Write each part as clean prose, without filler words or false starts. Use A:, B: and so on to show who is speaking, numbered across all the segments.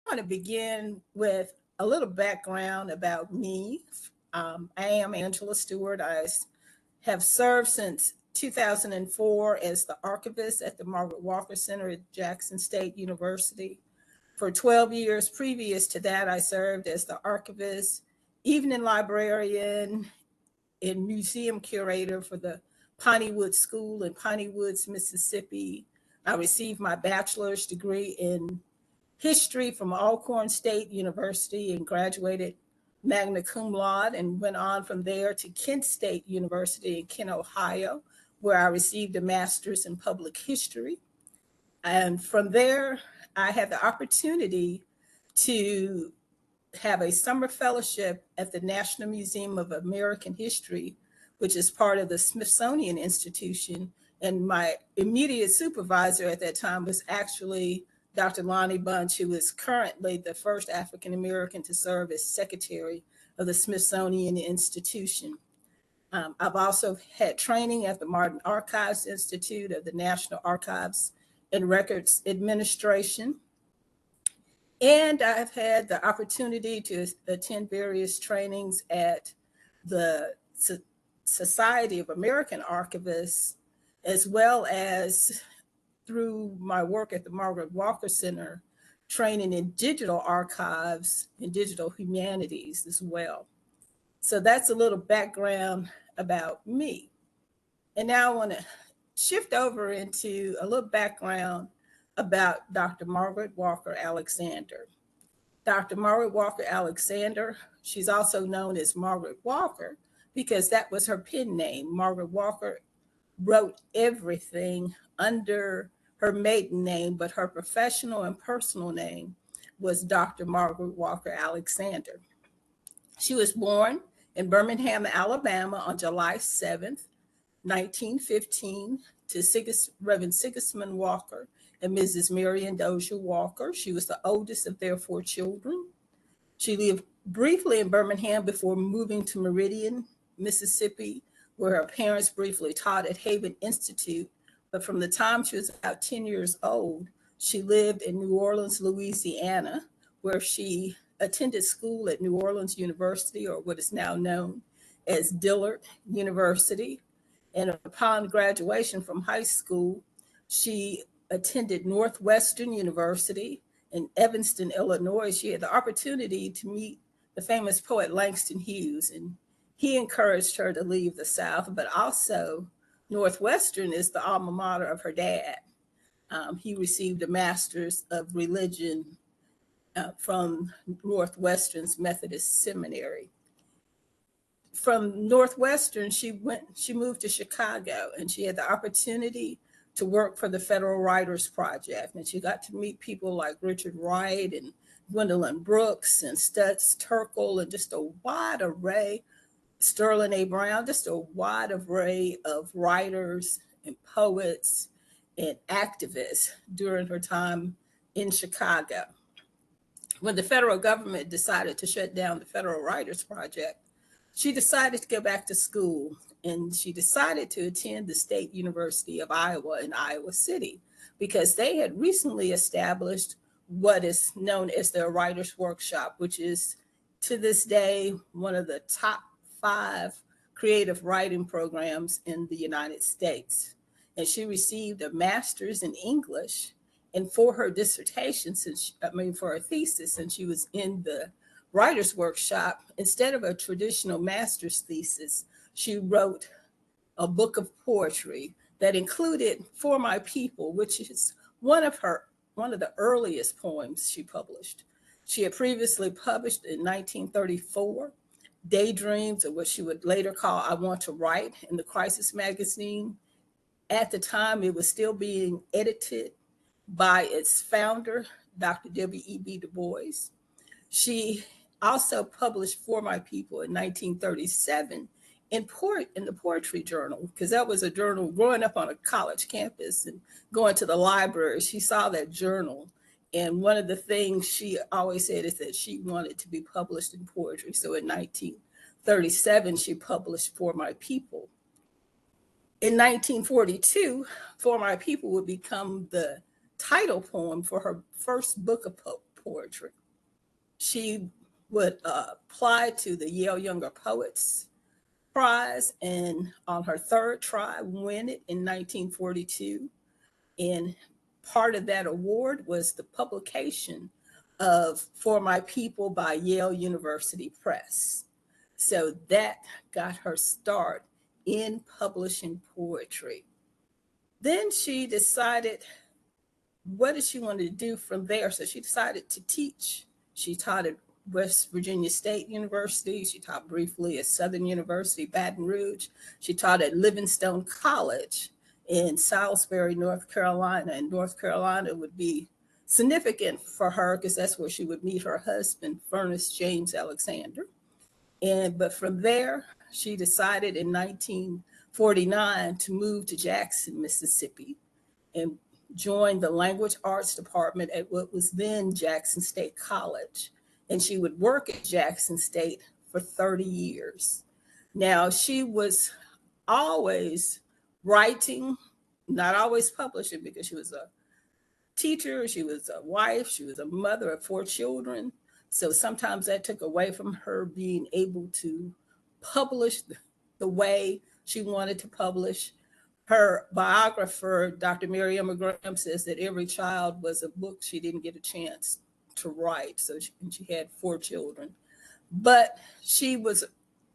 A: want to begin with a little background about me. I am Angela Stewart. Have served since 2004 as the archivist at the Margaret Walker Center at Jackson State University. For 12 years previous to that, I served as the archivist, evening librarian, and museum curator for the Piney Woods School in Piney Woods, Mississippi. I received my bachelor's degree in history from Alcorn State University and graduated magna cum laude and went on from there to Kent State University in Kent, Ohio, where I received a master's in public history. And from there, I had the opportunity to have a summer fellowship at the National Museum of American History, which is part of the Smithsonian Institution. And my immediate supervisor at that time was actually Dr. Lonnie Bunch, who is currently the first African American to serve as secretary of the Smithsonian Institution. I've also had training at the Martin Archives Institute of the National Archives and Records Administration. And I've had the opportunity to attend various trainings at the Society of American Archivists, as well as through my work at the Margaret Walker Center, training in digital archives and digital humanities as well. So that's a little background about me. And now I want to shift over into a little background about Dr. Margaret Walker Alexander. Dr. Margaret Walker Alexander, she's also known as Margaret Walker because that was her pen name. Margaret Walker wrote everything under her maiden name, but her professional and personal name was Dr. Margaret Walker Alexander. She was born in Birmingham, Alabama on July 7th, 1915, to Reverend Sigismund Walker and Mrs. Marion Dozier Walker. She was the oldest of their four children. She lived briefly in Birmingham before moving to Meridian, Mississippi, where her parents briefly taught at Haven Institute. But from the time she was about 10 years old, she lived in New Orleans, Louisiana, where she attended school at New Orleans University, or what is now known as Dillard University. And upon graduation from high school, she attended Northwestern University in Evanston, Illinois. She had the opportunity to meet the famous poet Langston Hughes, and he encouraged her to leave the South, but also Northwestern is the alma mater of her dad. He received a master's of religion from Northwestern's Methodist Seminary. From Northwestern, she moved to Chicago, and she had the opportunity to work for the Federal Writers Project. And she got to meet people like Richard Wright and Gwendolyn Brooks and Stutz Terkel, and just a wide array, Sterling A. Brown, just a wide array of writers and poets and activists during her time in Chicago. When the federal government decided to shut down the Federal Writers Project, she decided to go back to school, and she decided to attend the State University of Iowa in Iowa City because they had recently established what is known as their Writers Workshop, which is to this day one of the top 5 creative writing programs in the United States. And she received a master's in English. And for her dissertation, for her thesis, since she was in the writer's workshop, instead of a traditional master's thesis, she wrote a book of poetry that included For My People, which is one of the earliest poems she published. She had previously published in 1934 Daydreams, or what she would later call I Want to Write, in the Crisis magazine. At the time, it was still being edited by its founder, Dr. W.E.B. Du Bois. She also published For My People in 1937 in the Poetry Journal, because that was a journal growing up on a college campus and going to the library. She saw that journal. And one of the things she always said is that she wanted to be published in poetry. So in 1937, she published For My People. In 1942, For My People would become the title poem for her first book of poetry. She would apply to the Yale Younger Poets Prize, and on her third try, win it in 1942. And part of that award was the publication of For My People by Yale University Press. So that got her start in publishing poetry. Then she decided what did she want to do from there? So she decided to teach. She taught at West Virginia State University. She taught briefly at Southern University, Baton Rouge. She taught at Livingstone College in Salisbury, North Carolina. And North Carolina would be significant for her because that's where she would meet her husband, Furnace James Alexander. But from there, she decided in 1949 to move to Jackson, Mississippi, and joined the language arts department at what was then Jackson State College. And she would work at Jackson State for 30 years. Now, she was always writing, not always publishing, because she was a teacher, she was a wife, she was a mother of 4 children. So sometimes that took away from her being able to publish the way she wanted to publish. Her biographer, Dr. Mary Emma Graham, says that every child was a book she didn't get a chance to write. So she had 4 children. But she was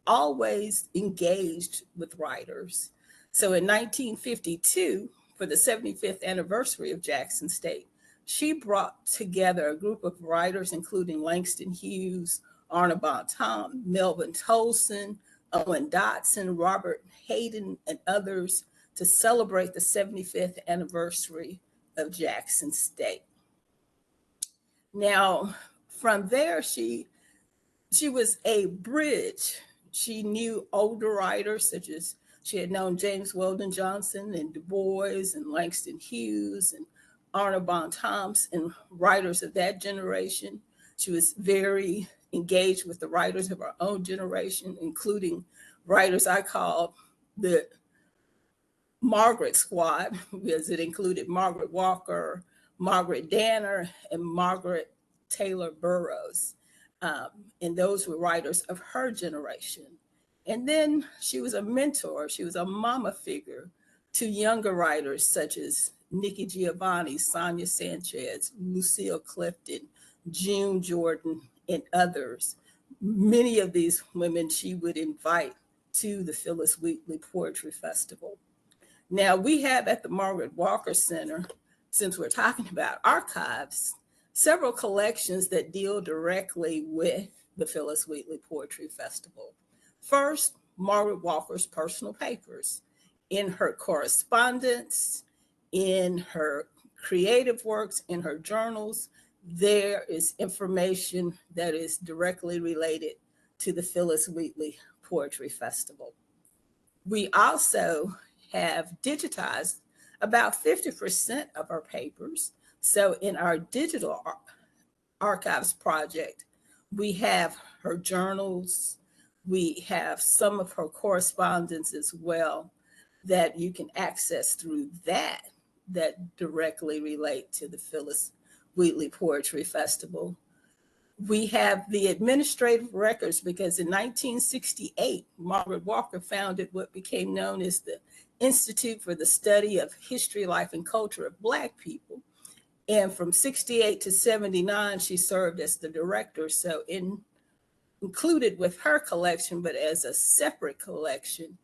A: always engaged with writers. So in 1952, for the 75th anniversary of Jackson State, she brought together a group of writers, including Langston Hughes, Arna Bontemps, Melvin Tolson, Owen Dotson, Robert Hayden, and others to celebrate the 75th anniversary of Jackson State. Now, from there, she was a bridge. She knew older writers such as she had known James Weldon Johnson and Du Bois and Langston Hughes and Arna Bontemps and writers of that generation. She was very engaged with the writers of her own generation, including writers I call the Margaret Squad, because it included Margaret Walker, Margaret Danner, and Margaret Taylor Burroughs. And those were writers of her generation. And then she was a mentor, she was a mama figure to younger writers such as Nikki Giovanni, Sonia Sanchez, Lucille Clifton, June Jordan, and others. Many of these women she would invite to the Phillis Wheatley Poetry Festival. Now, we have at the Margaret Walker Center, since we're talking about archives, several collections that deal directly with the Phillis Wheatley Poetry Festival. First, Margaret Walker's personal papers. In her correspondence, in her creative works, in her journals, there is information that is directly related to the Phillis Wheatley Poetry Festival. We also have digitized about 50% of our papers. So in our digital archives project, we have her journals, we have some of her correspondence as well that you can access through that directly relate to the Phillis Wheatley Poetry Festival. We have the administrative records because in 1968, Margaret Walker founded what became known as the Institute for the Study of History, Life, and Culture of Black People. And from 68 to 79, she served as the director. So included with her collection, but as a separate collection,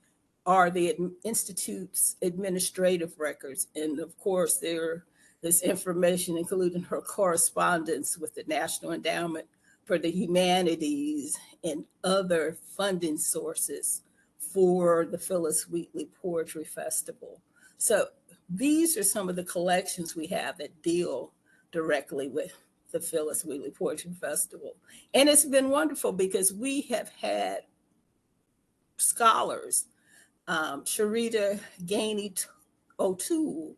A: are the Institute's administrative records. And of course, there's information, including her correspondence with the National Endowment for the Humanities and other funding sources for the Phillis Wheatley Poetry Festival. So these are some of the collections we have that deal directly with the Phillis Wheatley Poetry Festival. And it's been wonderful because we have had scholars, Sharita Gainey O'Toole,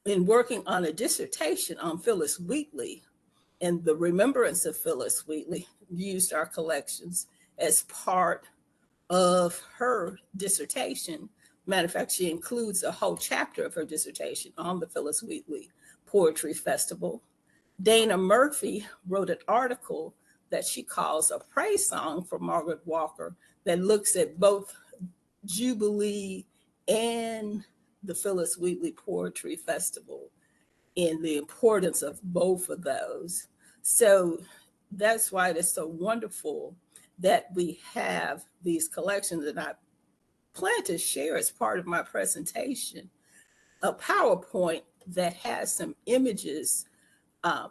A: in working on a dissertation on Phillis Wheatley and the remembrance of Phillis Wheatley, used our collections as part of her dissertation. Matter of fact, she includes a whole chapter of her dissertation on the Phillis Wheatley Poetry Festival. Dana Murphy wrote an article that she calls a praise song for Margaret Walker that looks at both Jubilee and the Phillis Wheatley Poetry Festival and the importance of both of those. So that's why it is so wonderful that we have these collections. And I plan to share as part of my presentation a PowerPoint that has some images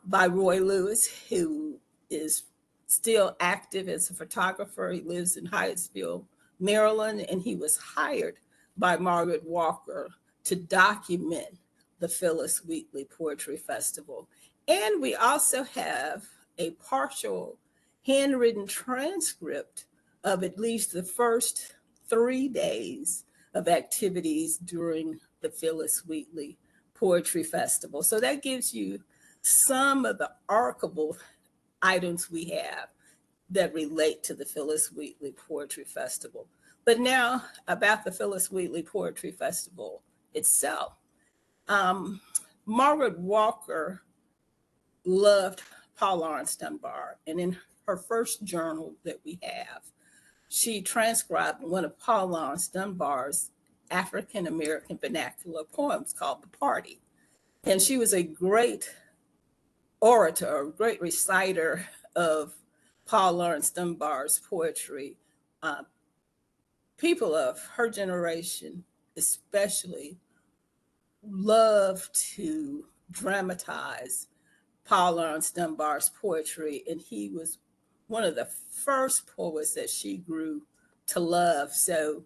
A: by Roy Lewis, who is still active as a photographer. He lives in Hyattsville, Maryland, and he was hired by Margaret Walker to document the Phillis Wheatley Poetry Festival. And we also have a partial handwritten transcript of at least the first 3 days of activities during the Phillis Wheatley Poetry Festival. So that gives you some of the archival items we have that relate to the Phillis Wheatley Poetry Festival. But now about the Phillis Wheatley Poetry Festival itself. Margaret Walker loved Paul Laurence Dunbar, and in her first journal that we have, she transcribed one of Paul Laurence Dunbar's African American vernacular poems called The Party. And she was a great orator, a great reciter of Paul Laurence Dunbar's poetry. People of her generation, especially, love to dramatize Paul Laurence Dunbar's poetry, and he was one of the first poets that she grew to love. So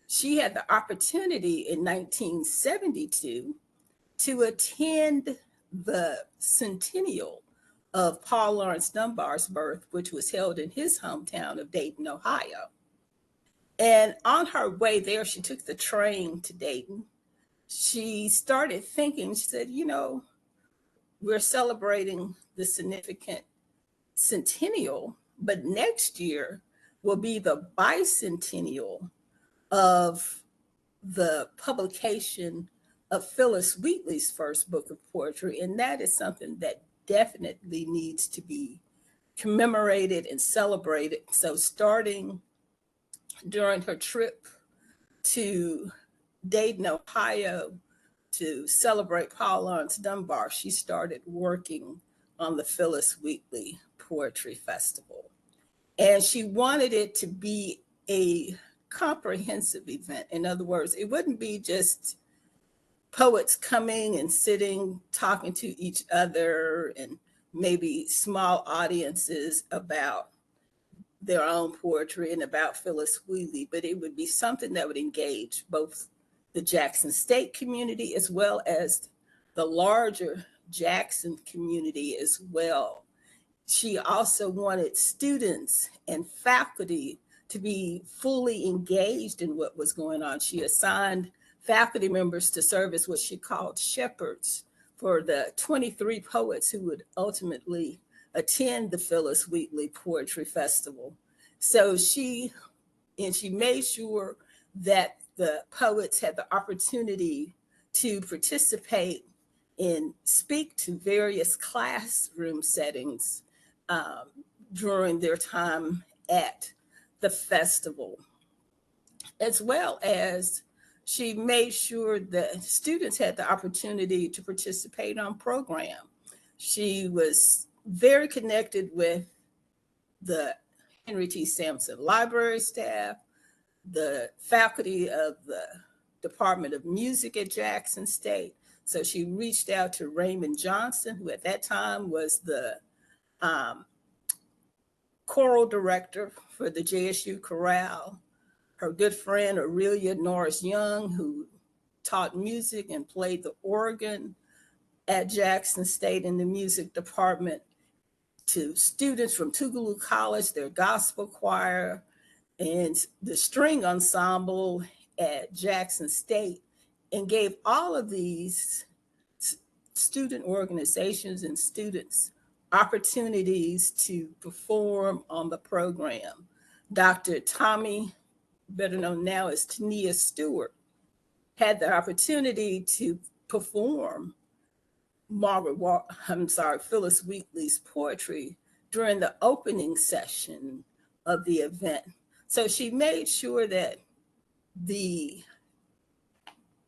A: she had the opportunity in 1972 to attend the centennial of Paul Laurence Dunbar's birth, which was held in his hometown of Dayton, Ohio. And on her way there, she took the train to Dayton. She started thinking, she said, you know, we're celebrating the significant centennial, but next year will be the bicentennial of the publication of Phillis Wheatley's first book of poetry. And that is something that definitely needs to be commemorated and celebrated. So starting during her trip to Dayton, Ohio, to celebrate Paul Laurence Dunbar, she started working on the Phillis Wheatley Poetry Festival. And she wanted it to be a comprehensive event. In other words, it wouldn't be just poets coming and sitting, talking to each other, and maybe small audiences about their own poetry and about Phillis Wheatley, but it would be something that would engage both the Jackson State community as well as the larger Jackson community as well. She also wanted students and faculty to be fully engaged in what was going on. She assigned faculty members to serve as what she called shepherds for the 23 poets who would ultimately attend the Phillis Wheatley Poetry Festival. So she made sure that the poets had the opportunity to participate and speak to various classroom settings during their time at the festival, as well as she made sure that students had the opportunity to participate on program. She was very connected with the Henry T. Sampson Library staff, the faculty of the Department of Music at Jackson State. So she reached out to Raymond Johnson, who at that time was the choral director for the JSU Chorale, her good friend Aurelia Norris Young, who taught music and played the organ at Jackson State in the music department, to students from Tougaloo College, their gospel choir, and the string ensemble at Jackson State, and gave all of these student organizations and students opportunities to perform on the program. Dr. Tommy, better known now as Tania Stewart, had the opportunity to perform Phillis Wheatley's poetry during the opening session of the event. So she made sure that the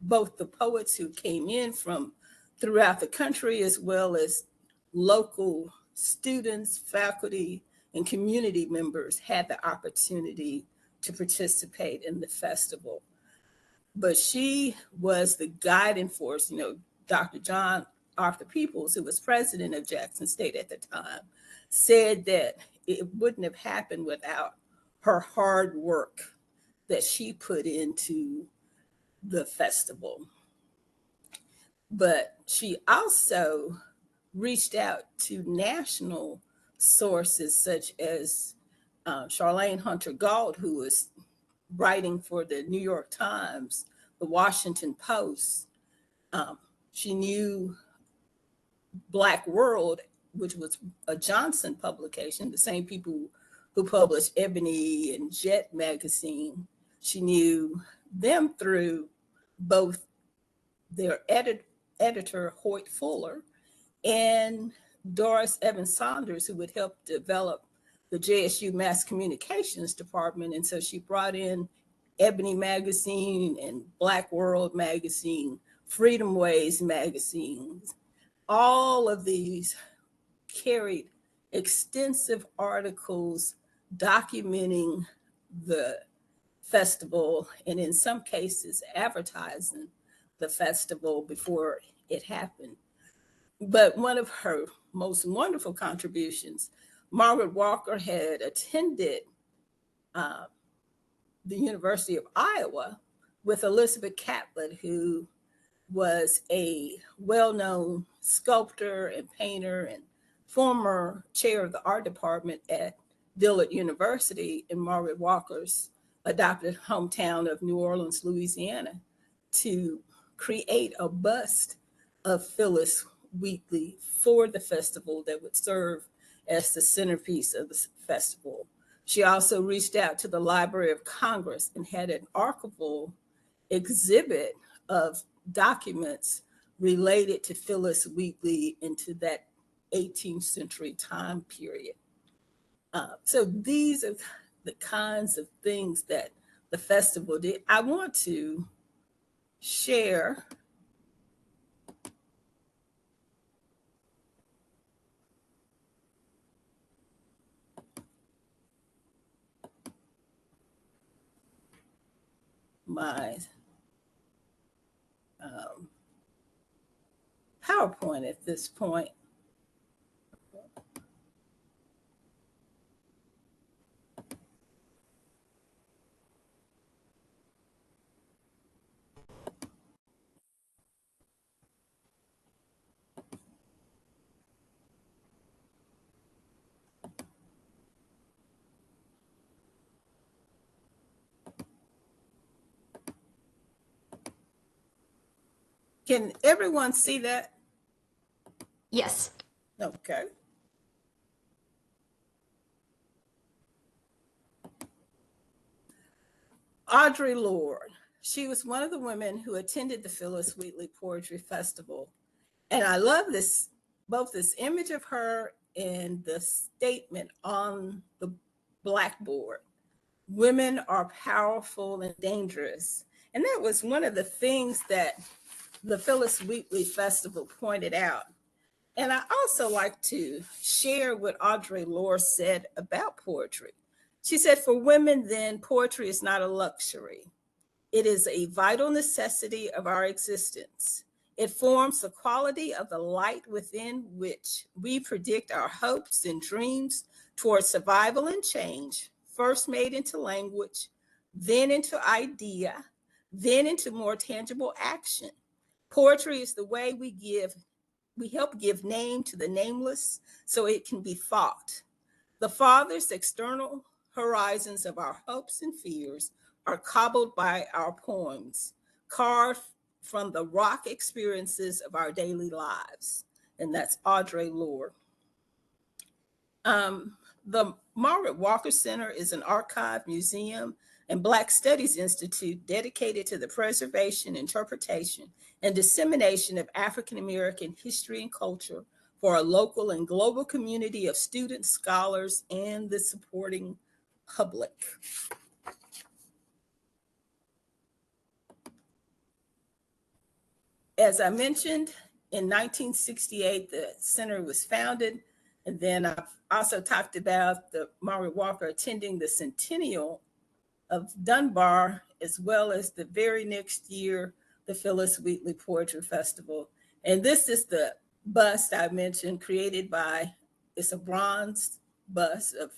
A: both the poets who came in from throughout the country, as well as local students, faculty, and community members, had the opportunity to participate in the festival. But she was the guiding force. Dr. John Arthur Peoples, who was president of Jackson State at the time, said that it wouldn't have happened without her hard work that she put into the festival. But she also reached out to national sources such as Charlene Hunter Gault, who was writing for the New York Times, the Washington Post. She knew Black World, which was a Johnson publication, the same people who published Ebony and Jet magazine. She knew them through both their editor, Hoyt Fuller, and Doris Evans Saunders, who would help develop the JSU Mass Communications Department. And so she brought in Ebony magazine and Black World magazine, Freedom Ways magazines. All of these carried extensive articles documenting the festival, and in some cases advertising the festival before it happened. But one of her most wonderful contributions, Margaret Walker had attended the University of Iowa with Elizabeth Catlett, who was a well-known sculptor and painter and former chair of the art department at Dillard University in Margaret Walker's adopted hometown of New Orleans, Louisiana, to create a bust of Phillis Wheatley for the festival that would serve as the centerpiece of the festival. She also reached out to the Library of Congress and had an archival exhibit of documents related to Phillis Wheatley into that 18th century time period. So these are the kinds of things that the festival did. I want to share my PowerPoint at this point. Can everyone see that?
B: Yes.
A: Okay. Audre Lorde. She was one of the women who attended the Phillis Wheatley Poetry Festival. And I love this, both this image of her and the statement on the blackboard. Women are powerful and dangerous. And that was one of the things that the Phillis Wheatley Festival pointed out. And I also like to share what Audre Lorde said about poetry. She said, for women, then, poetry is not a luxury. It is a vital necessity of our existence. It forms the quality of the light within which we predict our hopes and dreams towards survival and change, first made into language, then into idea, then into more tangible action. Poetry is the way we help give name to the nameless so it can be thought. The farthest external horizons of our hopes and fears are cobbled by our poems, carved from the rock experiences of our daily lives. And that's Audre Lorde. The Margaret Walker Center is an archive, museum, and Black Studies Institute dedicated to the preservation, interpretation, and dissemination of African American history and culture for a local and global community of students, scholars, and the supporting public. As I mentioned, in 1968, the center was founded. And then I've also talked about the Margaret Walker attending the centennial of Dunbar, as well as the very next year, the Phillis Wheatley Poetry Festival. And this is the bust I mentioned, created by, it's a bronze bust of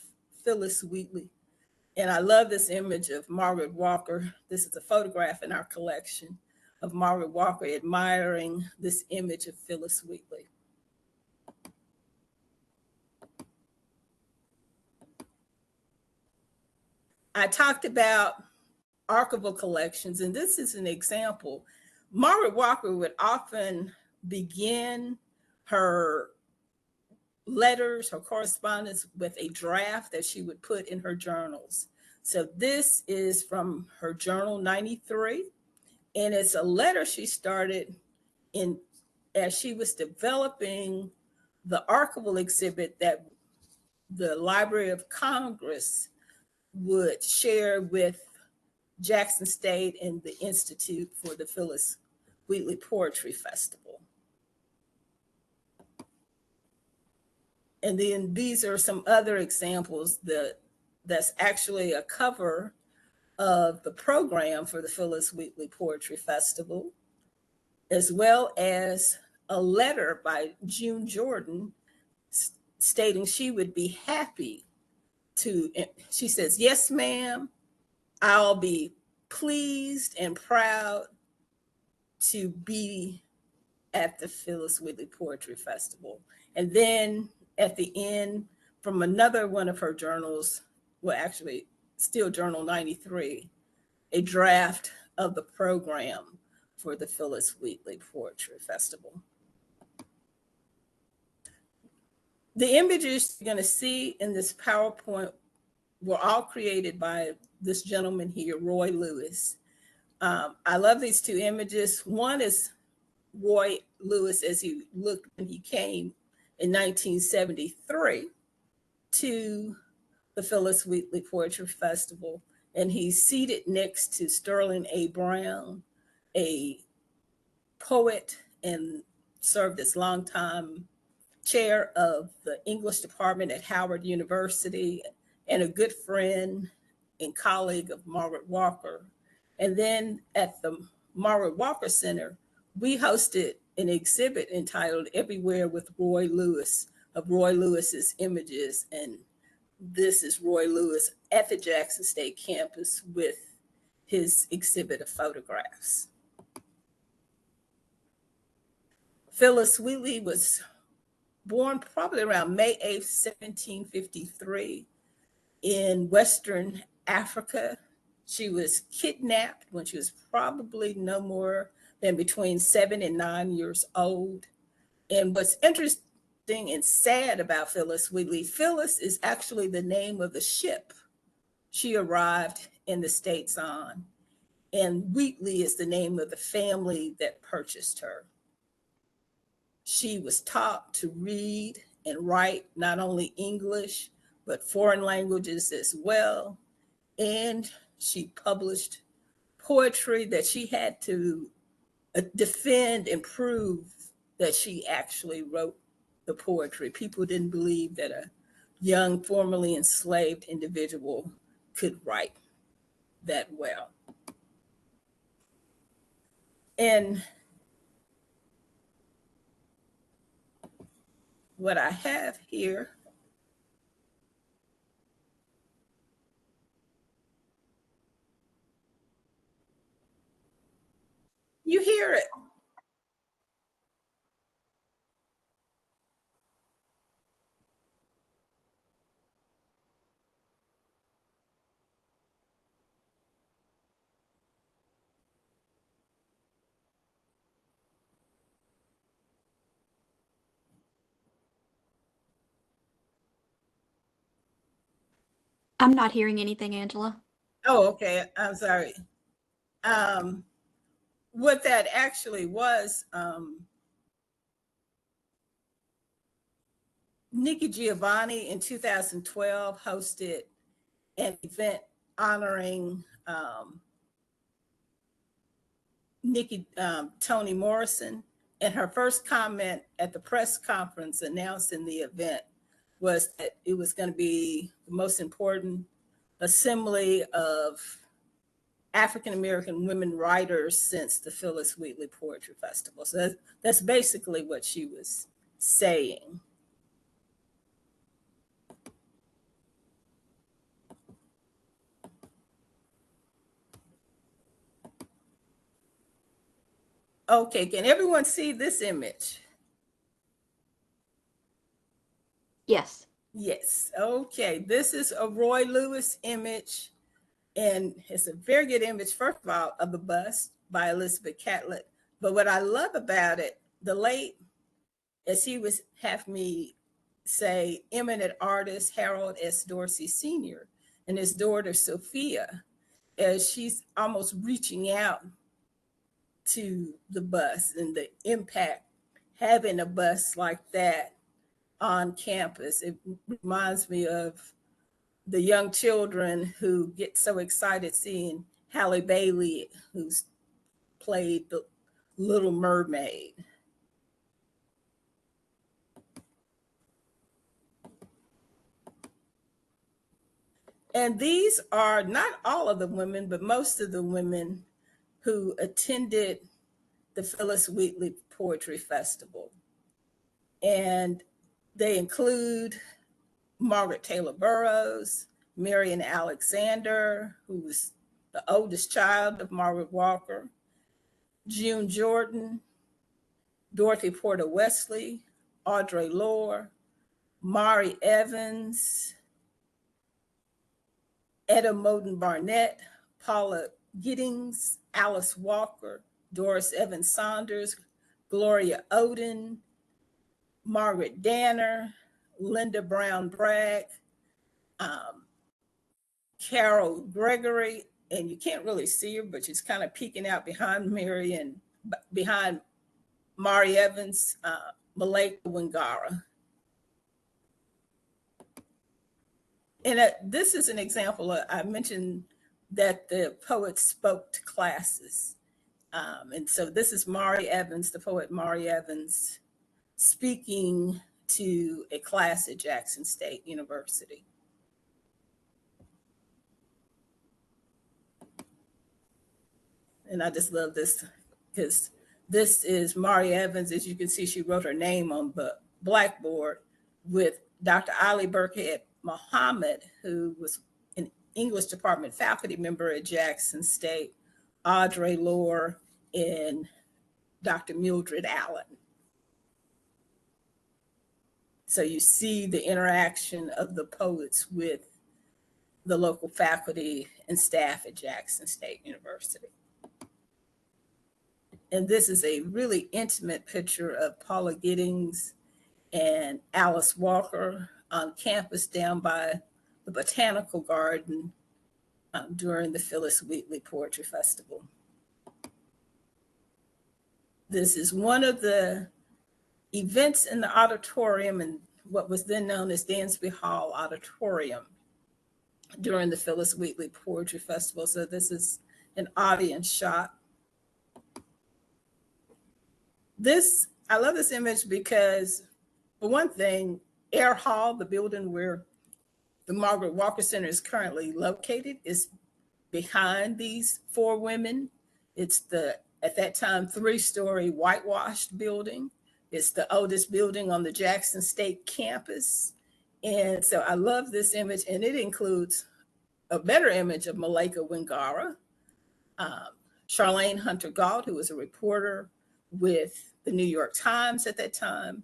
A: Phillis Wheatley. And I love this image of Margaret Walker. This is a photograph in our collection of Margaret Walker admiring this image of Phillis Wheatley. I talked about archival collections, and this is an example. Margaret Walker would often begin her letters, her correspondence with a draft that she would put in her journals. So this is from her journal 93, and it's a letter she started in as she was developing the archival exhibit that the Library of Congress would share with Jackson State and the Institute for the Phillis Wheatley Poetry Festival. And then these are some other examples that's actually a cover of the program for the Phillis Wheatley Poetry Festival, as well as a letter by June Jordan stating she would be happy to, she says, "Yes, ma'am, I'll be pleased and proud to be at the Phillis Wheatley Poetry Festival." And then at the end, from another one of her journals, well, actually, still Journal 93, a draft of the program for the Phillis Wheatley Poetry Festival. The images you're going to see in this PowerPoint were all created by this gentleman here, Roy Lewis. I love these two images. One is Roy Lewis as he looked when he came in 1973 to the Phillis Wheatley Poetry Festival. And he's seated next to Sterling A. Brown, a poet and served as longtime chair of the English department at Howard University and a good friend and colleague of Margaret Walker. And then at the Margaret Walker Center, we hosted an exhibit entitled Everywhere with Roy Lewis, of Roy Lewis's images. And this is Roy Lewis at the Jackson State campus with his exhibit of photographs. Phillis Wheatley was born probably around May 8th, 1753 in Western Africa. She was kidnapped when she was probably no more than between 7 and 9 years old. And what's interesting and sad about Phillis Wheatley, Phillis is actually the name of the ship she arrived in the States on. And Wheatley is the name of the family that purchased her. She was taught to read and write not only English, but foreign languages as well. And she published poetry that she had to defend and prove that she actually wrote the poetry. People didn't believe that a young, formerly enslaved individual could write that well. And what I have here, you hear it.
B: I'm not hearing anything, Angela.
A: Oh, okay. I'm sorry. Um, what that actually was, Nikki Giovanni in 2012 hosted an event honoring Nikki Toni Morrison, and her first comment at the press conference announcing the event was that it was going to be the most important assembly of African American women writers since the Phillis Wheatley Poetry Festival. So that's basically what she was saying. Okay, can everyone see this image?
B: Yes.
A: Yes. Okay, this is a Roy Lewis image, and it's a very good image, first of all, of the bust by Elizabeth Catlett. But what I love about it, the late, as he was have me say, eminent artist Harold S. Dorsey Sr. and his daughter Sophia, as she's almost reaching out to the bus and the impact having a bus like that on campus. It reminds me of the young children who get so excited seeing Halle Bailey, who's played the Little Mermaid. And these are not all of the women, but most of the women who attended the Phillis Wheatley Poetry Festival. And they include Margaret Taylor Burroughs, Marian Alexander, who was the oldest child of Margaret Walker, June Jordan, Dorothy Porter Wesley, Audre Lorde, Mari Evans, Etta Moden Barnett, Paula Giddings, Alice Walker, Doris Evans Saunders, Gloria Odin, Margaret Danner, Linda Brown Bragg, um, Carol Gregory, and you can't really see her, but she's kind of peeking out behind Mary and behind Mari Evans, Maleka Wingara. And this is an example. I mentioned that the poet spoke to classes. And so this is Mari Evans, the poet Mari Evans, speaking to a class at Jackson State University. And I just love this because this is Mari Evans. As you can see, she wrote her name on the blackboard with Dr. Ali Burkhead Muhammad, who was an English department faculty member at Jackson State, Audre Lorde, and Dr. Mildred Allen. So you see the interaction of the poets with the local faculty and staff at Jackson State University. And this is a really intimate picture of Paula Giddings and Alice Walker on campus down by the Botanical Garden during the Phillis Wheatley Poetry Festival. This is one of the events in the auditorium in what was then known as Dansby Hall Auditorium during the Phillis Wheatley Poetry Festival. So this is an audience shot. I love this image because, for one thing, Air Hall, the building where the Margaret Walker Center is currently located, is behind these four women. It's the, at that time, 3-story whitewashed building. It's the oldest building on the Jackson State campus. And so I love this image, and it includes a better image of Maleka Wingara, Charlene Hunter Gault, who was a reporter with the New York Times at that time,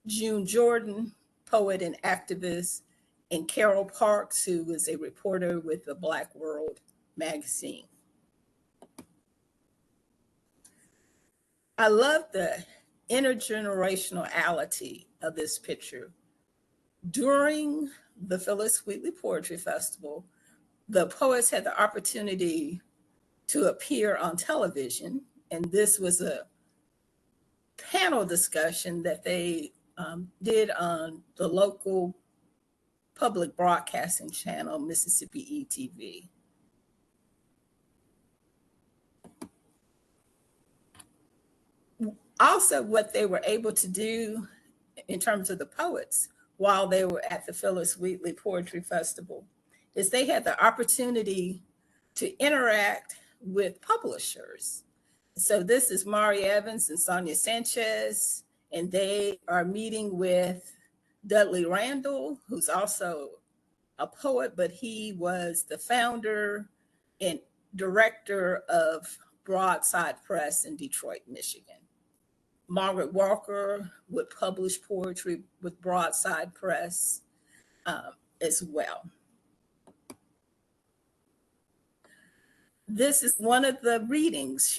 A: June Jordan, poet and activist, and Carol Parks, who was a reporter with the Black World magazine. I love the intergenerationality of this picture. During the Phillis Wheatley Poetry Festival, the poets had the opportunity to appear on television, and this was a panel discussion that they did on the local public broadcasting channel, Mississippi ETV. Also, what they were able to do in terms of the poets while they were at the Phillis Wheatley Poetry Festival is they had the opportunity to interact with publishers. So this is Mari Evans and Sonia Sanchez, and they are meeting with Dudley Randall, who's also a poet, but he was the founder and director of Broadside Press in Detroit, Michigan. Margaret Walker would publish poetry with Broadside Press as well. This is one of the readings.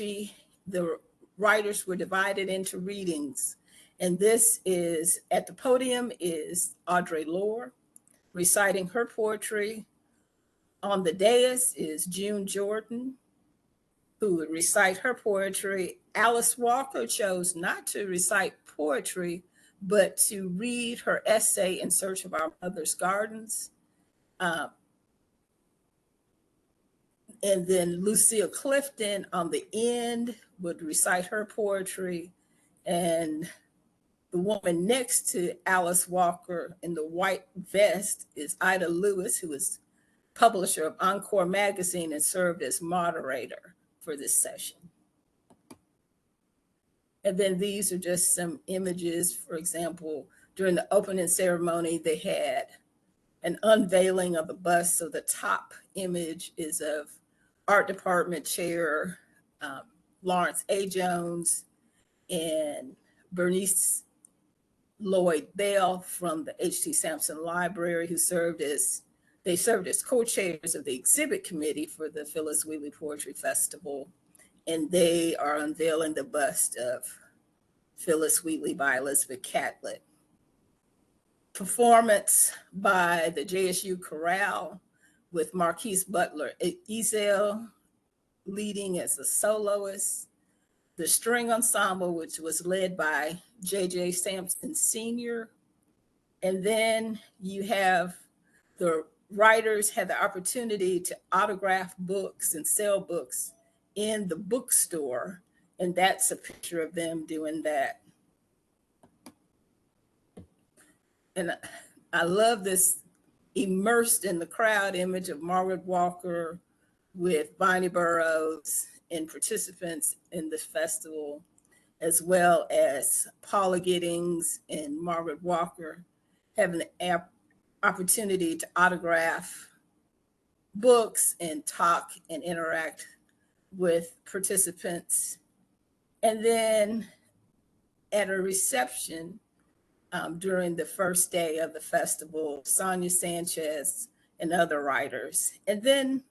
A: The writers were divided into readings. And this is, at the podium is Audre Lorde reciting her poetry. On the dais is June Jordan, who would recite her poetry. Alice Walker chose not to recite poetry, but to read her essay In Search of Our Mother's Gardens. And then Lucille Clifton on the end would recite her poetry. And the woman next to Alice Walker in the white vest is Ida Lewis, who is publisher of Encore magazine and served as moderator for this session. And then these are just some images. For example, during the opening ceremony, they had an unveiling of the bust. So the top image is of Art Department Chair Lawrence A. Jones and Bernice Lloyd Bell from the H.T. Sampson Library, who served as co-chairs of the exhibit committee for the Phillis Wheatley Poetry Festival. And they are unveiling the bust of Phillis Wheatley by Elizabeth Catlett. Performance by the JSU Chorale with Marquise Butler Ezel leading as a soloist. The string ensemble, which was led by J.J. Sampson Sr. And then you have the writers had the opportunity to autograph books and sell books in the bookstore. And that's a picture of them doing that. And I love this immersed in the crowd image of Margaret Walker with Bonnie Burroughs and participants in the festival, as well as Paula Giddings and Margaret Walker having the opportunity to autograph books and talk and interact with participants. And then at a reception during the first day of the festival, Sonia Sanchez and other writers. And then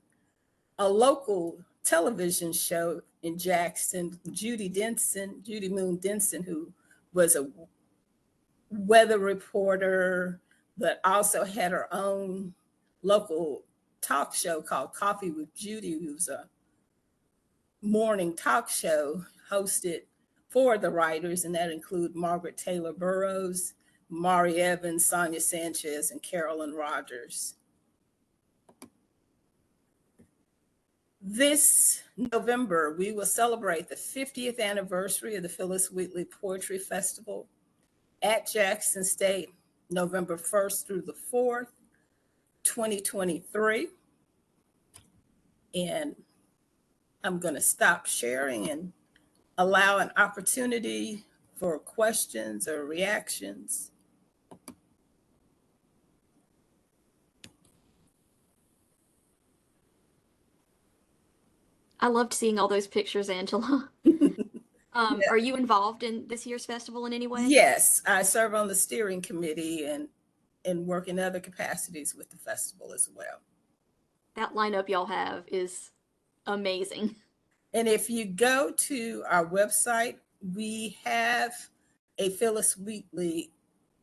A: a local television show in Jackson, Judy Moon Denson, who was a weather reporter, but also had her own local talk show called Coffee with Judy, who's a morning talk show hosted for the writers, and that include Margaret Taylor Burroughs, Mari Evans, Sonia Sanchez, and Carolyn Rogers. This November, we will celebrate the 50th anniversary of the Phillis Wheatley Poetry Festival at Jackson State, November 1st through the 4th, 2023. And I'm going to stop sharing and allow an opportunity for questions or reactions.
B: I loved seeing all those pictures, Angela.
A: Yeah.
B: Are you involved in this year's festival in any way?
A: Yes, I serve on the steering committee and work in other capacities with the festival as well.
B: That lineup y'all have is amazing.
A: And if you go to our website, we have a Phillis Wheatley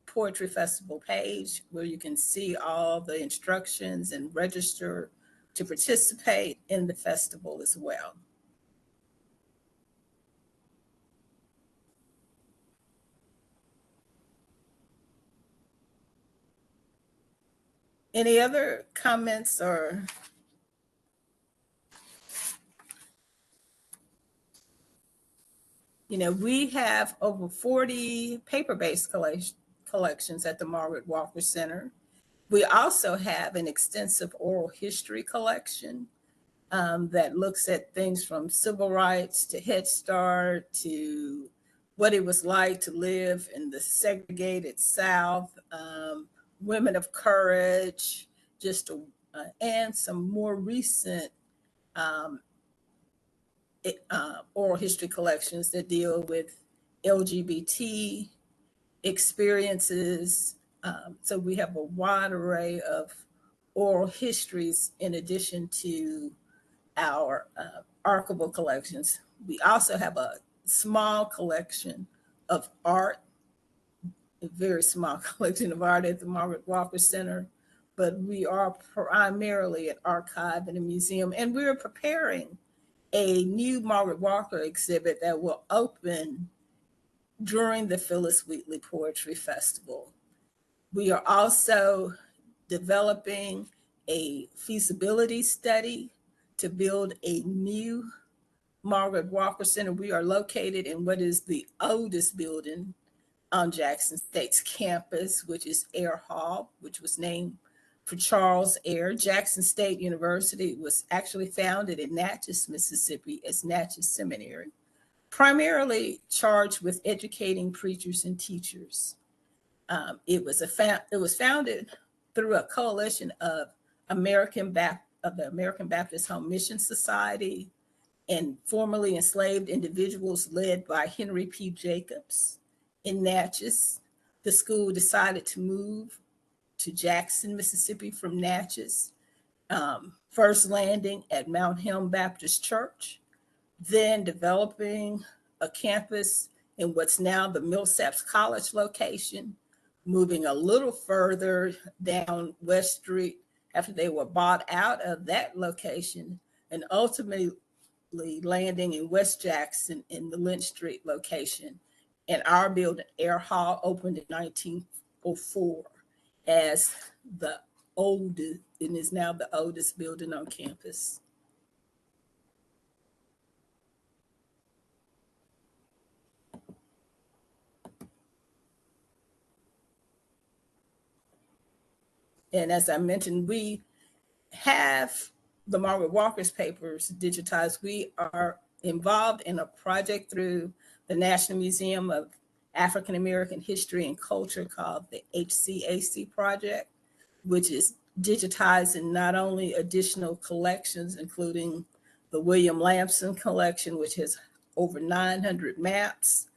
A: Poetry Festival page where you can see all the instructions and register to participate in the festival as well. Any other comments or? We have over 40 paper-based collections at the Margaret Walker Center. We also have an extensive oral history collection that looks at things from civil rights to Head Start to what it was like to live in the segregated South, women of courage, and some more recent um, oral history collections that deal with LGBT experiences. So we have a wide array of oral histories in addition to our archival collections. We also have a small collection of art, a very small collection of art at the Margaret Walker Center, but we are primarily an archive and a museum, and we're preparing a new Margaret Walker exhibit that will open during the Phillis Wheatley Poetry Festival. We are also developing a feasibility study to build a new Margaret Walker Center. We are located in what is the oldest building on Jackson State's campus, which is Air Hall, which was named for Charles Air. Jackson State University was actually founded in Natchez, Mississippi as Natchez Seminary, primarily charged with educating preachers and teachers. It was founded through a coalition of the American Baptist Home Mission Society and formerly enslaved individuals led by Henry P. Jacobs in Natchez. The school decided to move to Jackson, Mississippi from Natchez, first landing at Mount Helm Baptist Church, then developing a campus in what's now the Millsaps College location, moving a little further down West Street after they were bought out of that location, and ultimately landing in West Jackson in the Lynch Street location. And our building, Air Hall, opened in 1904 as the oldest, and is now the oldest building on campus. And as I mentioned, we have the Margaret Walker's papers digitized. We are involved in a project through the National Museum of African American History and Culture called the HCAC Project, which is digitizing not only additional collections, including the William Lamson collection, which has over 900 maps,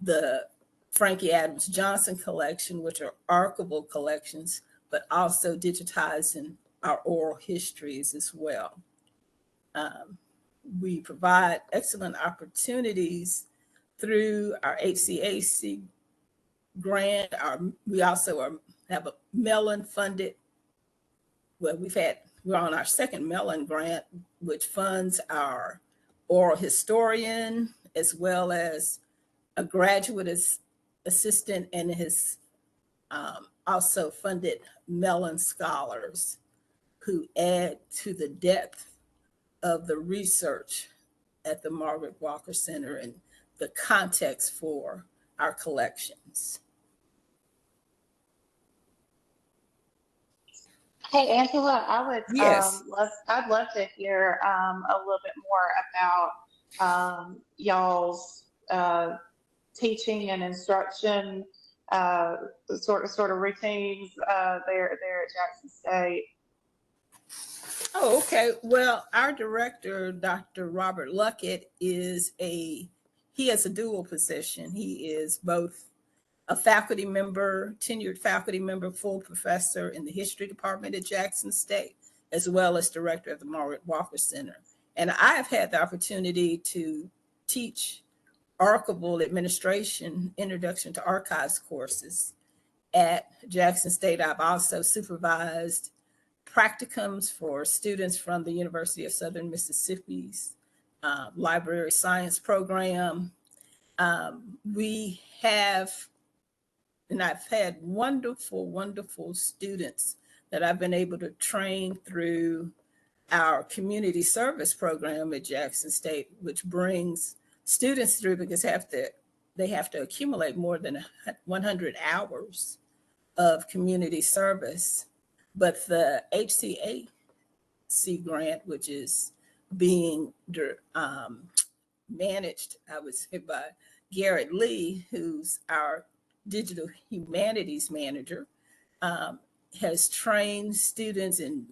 A: the Frankie Adams Johnson collection, which are archival collections, but also digitizing our oral histories as well. We provide excellent opportunities through our HCAC grant. We also have a Mellon funded, well, we're on our second Mellon grant, which funds our oral historian as well as a graduate assistant and his also funded Mellon scholars who add to the depth of the research at the Margaret Walker Center and the context for our collections.
C: Hey, Angela,
A: Yes.
C: I'd love to hear a little bit more about y'all's teaching and instruction sort of routines there at Jackson State.
A: Oh, okay. Well, our director, Dr. Robert Luckett, he has a dual position. He is both a faculty member, tenured faculty member, full professor in the history department at Jackson State, as well as director of the Margaret Walker Center. And I have had the opportunity to teach archival administration, introduction to archives courses at Jackson State. I've also supervised practicums for students from the University of Southern Mississippi's library science program. We have, and I've had wonderful, wonderful students that I've been able to train through our community service program at Jackson State, which brings students through because they have to accumulate more than 100 hours of community service. But the HCAC grant, which is being managed, I would say, by Garrett Lee, who's our digital humanities manager, has trained students in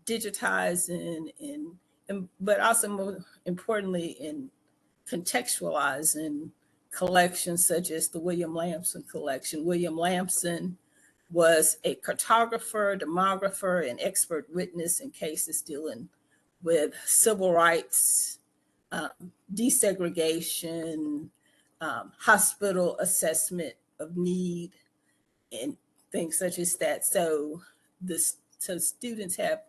A: digitizing and but also more importantly in contextualizing collections such as the William Lamson collection. William Lamson was a cartographer, demographer, and expert witness in cases dealing with civil rights, desegregation, hospital assessment of need, and things such as that. So students have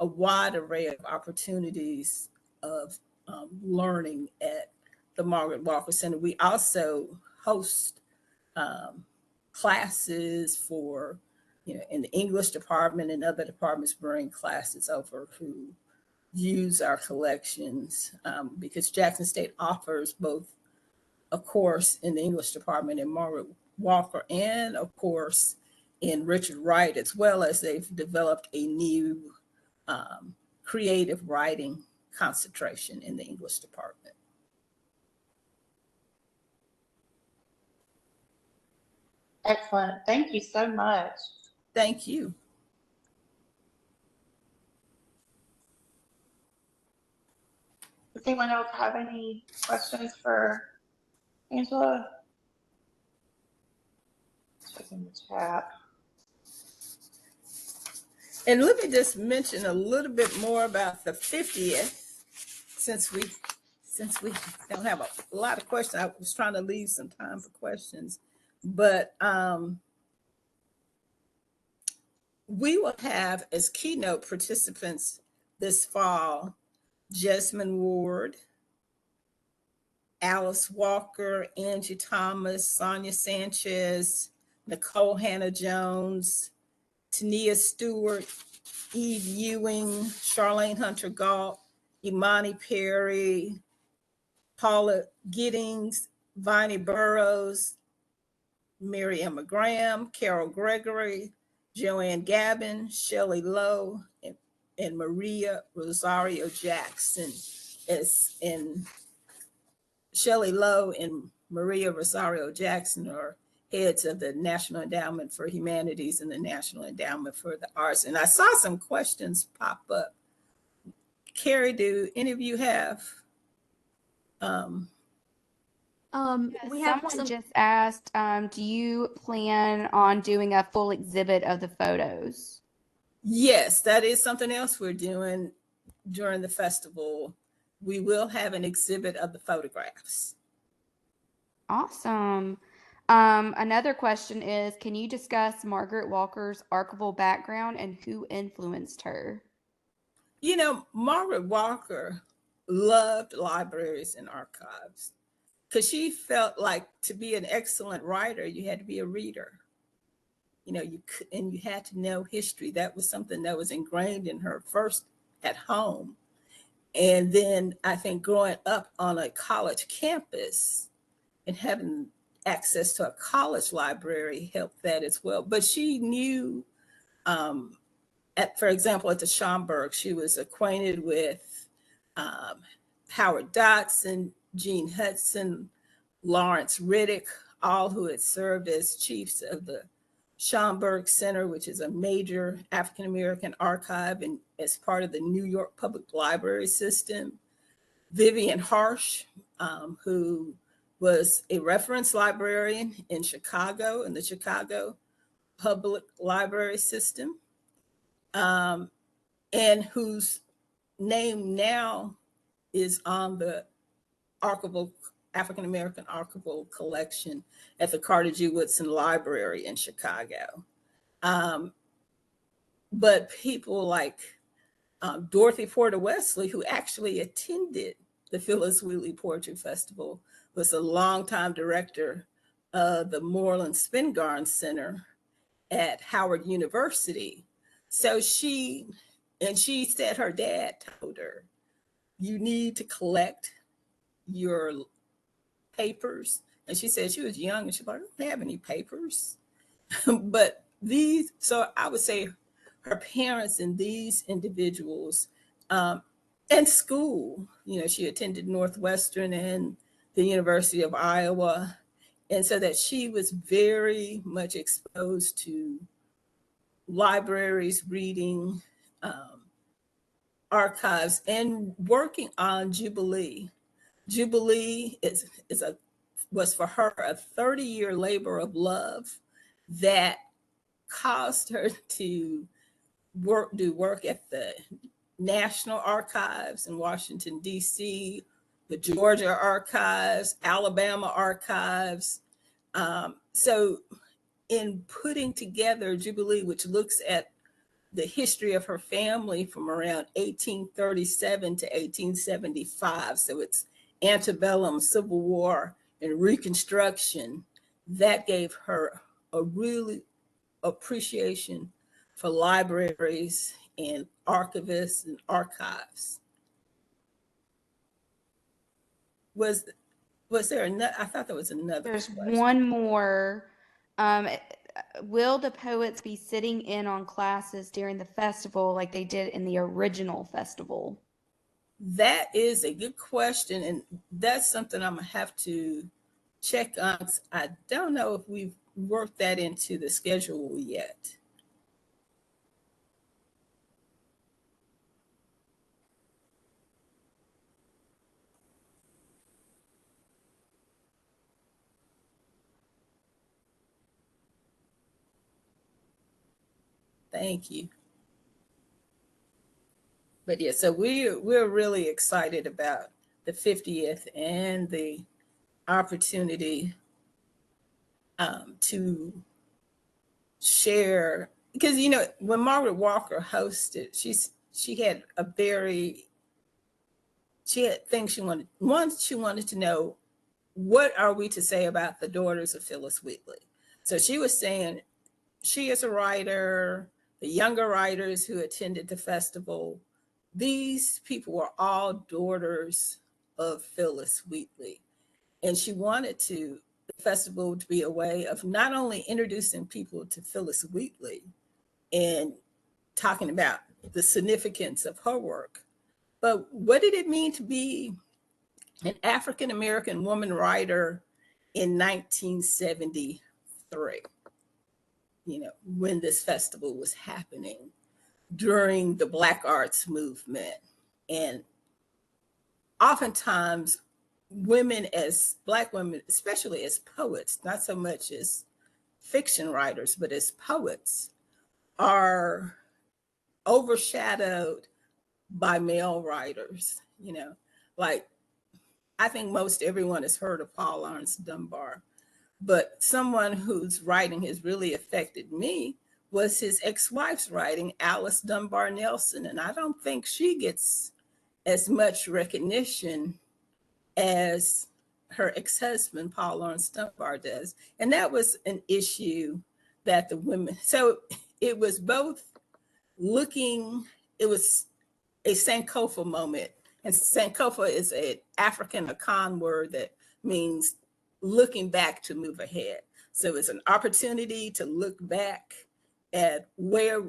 A: a wide array of opportunities of learning at the Margaret Walker Center. We also host classes for, in the English department and other departments bring classes over who use our collections, because Jackson State offers both a course in the English department in Margaret Walker and a course in Richard Wright, as well as they've developed a new creative writing concentration in the English department.
C: Excellent. Thank you so much.
A: Thank you.
C: Does anyone else have any questions for Angela? Checking the chat.
A: And let me just mention a little bit more about the 50th, since we don't have a lot of questions. I was trying to leave some time for questions, but we will have as keynote participants this fall Jesmyn Ward, Alice Walker, Angie Thomas, Sonia Sanchez, Nicole Hannah-Jones, Tania Stewart, Eve Ewing, Charlene Hunter Galt, Imani Perry, Paula Giddings, Viney Burrows, Mary Emma Graham, Carol Gregory, Joanne Gavin, Shelley Lowe, and Maria Rosario Jackson. Shelley Lowe and Maria Rosario Jackson are heads of the National Endowment for Humanities and the National Endowment for the Arts. And I saw some questions pop up. Carrie, do any of you have?
B: We have
D: Someone
B: some.
D: just asked, do you plan on doing a full exhibit of the photos?
A: Yes, that is something else we're doing during the festival. We will have an exhibit of the photographs.
D: Awesome. Another question is, can you discuss Margaret Walker's archival background and who influenced her?
A: You know, Margaret Walker loved libraries and archives because she felt like to be an excellent writer, you had to be a reader. You know, you had to know history. That was something that was ingrained in her first at home. And then I think growing up on a college campus and having access to a college library helped that as well. But she knew, for example, at the Schomburg, she was acquainted with Howard Dotson, Gene Hudson, Lawrence Riddick, all who had served as chiefs of the Schomburg Center, which is a major African-American archive and as part of the New York Public Library System. Vivian Harsh, who was a reference librarian in Chicago, in the Chicago Public Library System, and whose name now is on the African-American archival collection at the Carter G. Woodson Library in Chicago. but people like Dorothy Porter Wesley, who actually attended the Phillis Wheatley Poetry Festival, was a longtime director of the Moreland Spingarn Center at Howard University. So she said her dad told her, you need to collect your papers. And she said she was young and she like, I don't have any papers. But so I would say her parents and these individuals, and school, she attended Northwestern and the University of Iowa. And so that she was very much exposed to libraries, reading, archives, and working on Jubilee. Jubilee was for her a 30-year labor of love that caused her to do work at the National Archives in Washington, D.C., the Georgia Archives, Alabama Archives. So in putting together Jubilee, which looks at the history of her family from around 1837 to 1875, so it's antebellum, Civil War, and Reconstruction, that gave her a really appreciation for libraries and archivists and archives. Was there another? I thought there was another
D: There's
A: question.
D: one more. Um, will the poets be sitting in on classes during the festival like they did in the original festival?
A: That is a good question, and that's something I'm gonna have to check on. I don't know if we've worked that into the schedule yet. Thank you. But yeah, so we're really excited about the 50th and the opportunity to share, because when Margaret Walker hosted, she had things she wanted. One, she wanted to know, what are we to say about the daughters of Phillis Wheatley? So she was saying, she is a writer, the younger writers who attended the festival, these people were all daughters of Phillis Wheatley. And she wanted the festival to be a way of not only introducing people to Phillis Wheatley and talking about the significance of her work, but what did it mean to be an African American woman writer in 1973, when this festival was happening during the Black Arts Movement. And oftentimes, Black women, especially as poets, not so much as fiction writers, but as poets, are overshadowed by male writers. Like, I think most everyone has heard of Paul Laurence Dunbar, but someone whose writing has really affected me was his ex-wife's writing, Alice Dunbar Nelson. And I don't think she gets as much recognition as her ex-husband, Paul Laurence Dunbar, does. And that was an issue that the women, so it was both it was a Sankofa moment. And Sankofa is an African Akan word that means looking back to move ahead. So it's an opportunity to look back at where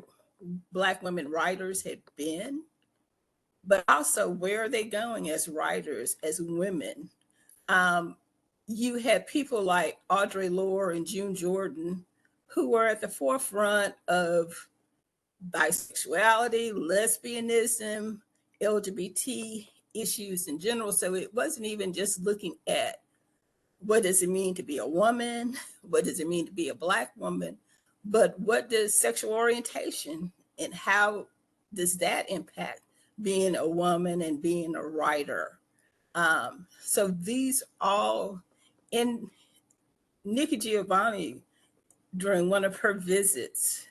A: Black women writers had been, but also where are they going as writers, as women. You had people like Audre Lorde and June Jordan, who were at the forefront of bisexuality, lesbianism, LGBT issues in general. So it wasn't even just looking at what does it mean to be a woman, what does it mean to be a Black woman, but what does sexual orientation and how does that impact being a woman and being a writer? So these all, and Nikki Giovanni, during one of her visits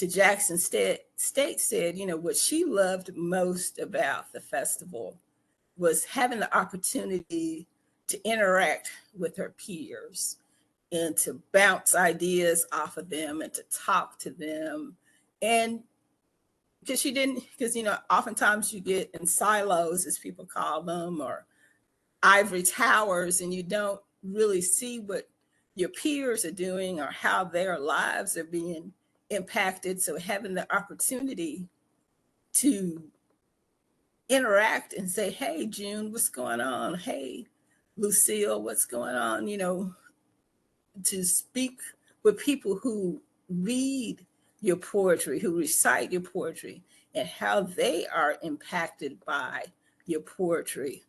A: to Jackson State said, what she loved most about the festival was having the opportunity to interact with her peers and to bounce ideas off of them and to talk to them. And because oftentimes you get in silos, as people call them, or ivory towers, and you don't really see what your peers are doing or how their lives are being impacted. So having the opportunity to interact and say, hey, June, what's going on? Hey, Lucille, what's going on? To speak with people who read your poetry, who recite your poetry, and how they are impacted by your poetry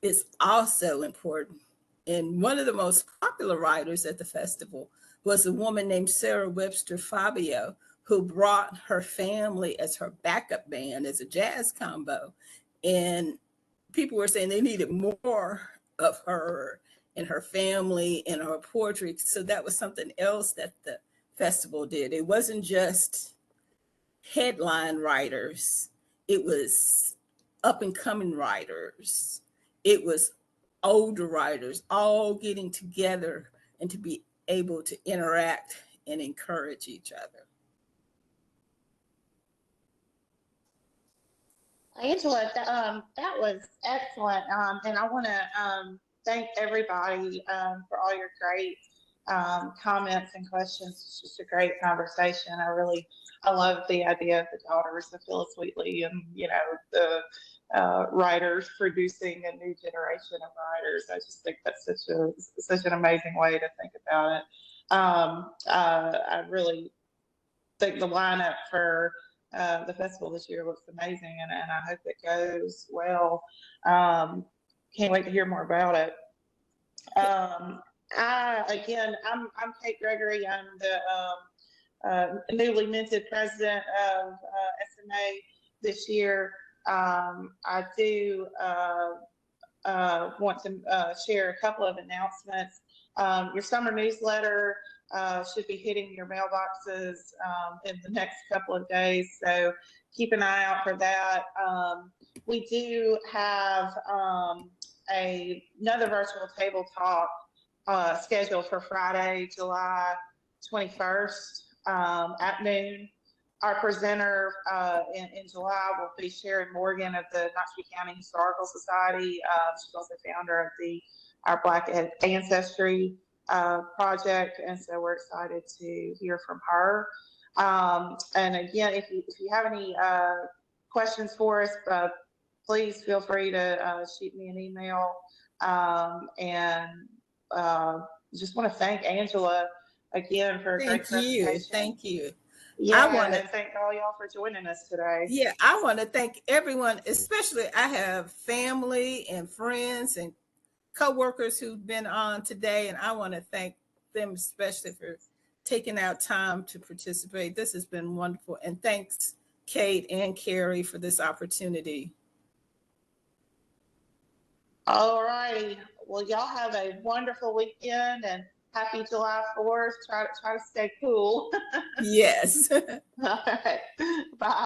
A: is also important. And one of the most popular writers at the festival was a woman named Sarah Webster Fabio, who brought her family as her backup band as a jazz combo. And people were saying they needed more of her and her family and her poetry. So that was something else that the festival did. It wasn't just headline writers, it was up and coming writers, it was older writers all getting together and to be able to interact and encourage each other.
C: Angela, that was excellent. And I want to thank everybody for all your great comments and questions. It's just a great conversation. I love the idea of the daughters of Phillis Wheatley and, the writers producing a new generation of writers. I just think that's such an amazing way to think about it. I really think the lineup for the festival this year looks amazing, and I hope it goes well. Can't wait to hear more about it. I'm Kate Gregory. I'm the newly minted president of SMA this year. I do want to share a couple of announcements. Your summer newsletter should be hitting your mailboxes in the next couple of days, so keep an eye out for that. We do have another virtual table talk scheduled for Friday, July 21st at noon. Our presenter in July will be Sharon Morgan of the Knoxville County Historical Society. She's also founder of our Black Ancestry project, and so we're excited to hear from her. And again, if you have any questions for us, please feel free to shoot me an email. And just want to thank Angela again for a great presentation.
A: Thank you.
C: Yeah, I want to thank all y'all for joining us today.
A: Yeah, I want to thank everyone, especially I have family and friends and co-workers who've been on today, and I want to thank them especially for taking out time to participate. This has been wonderful, and thanks Kate and Carrie for this opportunity.
C: All right, well, y'all have a wonderful weekend and happy July 4th. Try to stay cool.
A: Yes.
C: All right. Bye.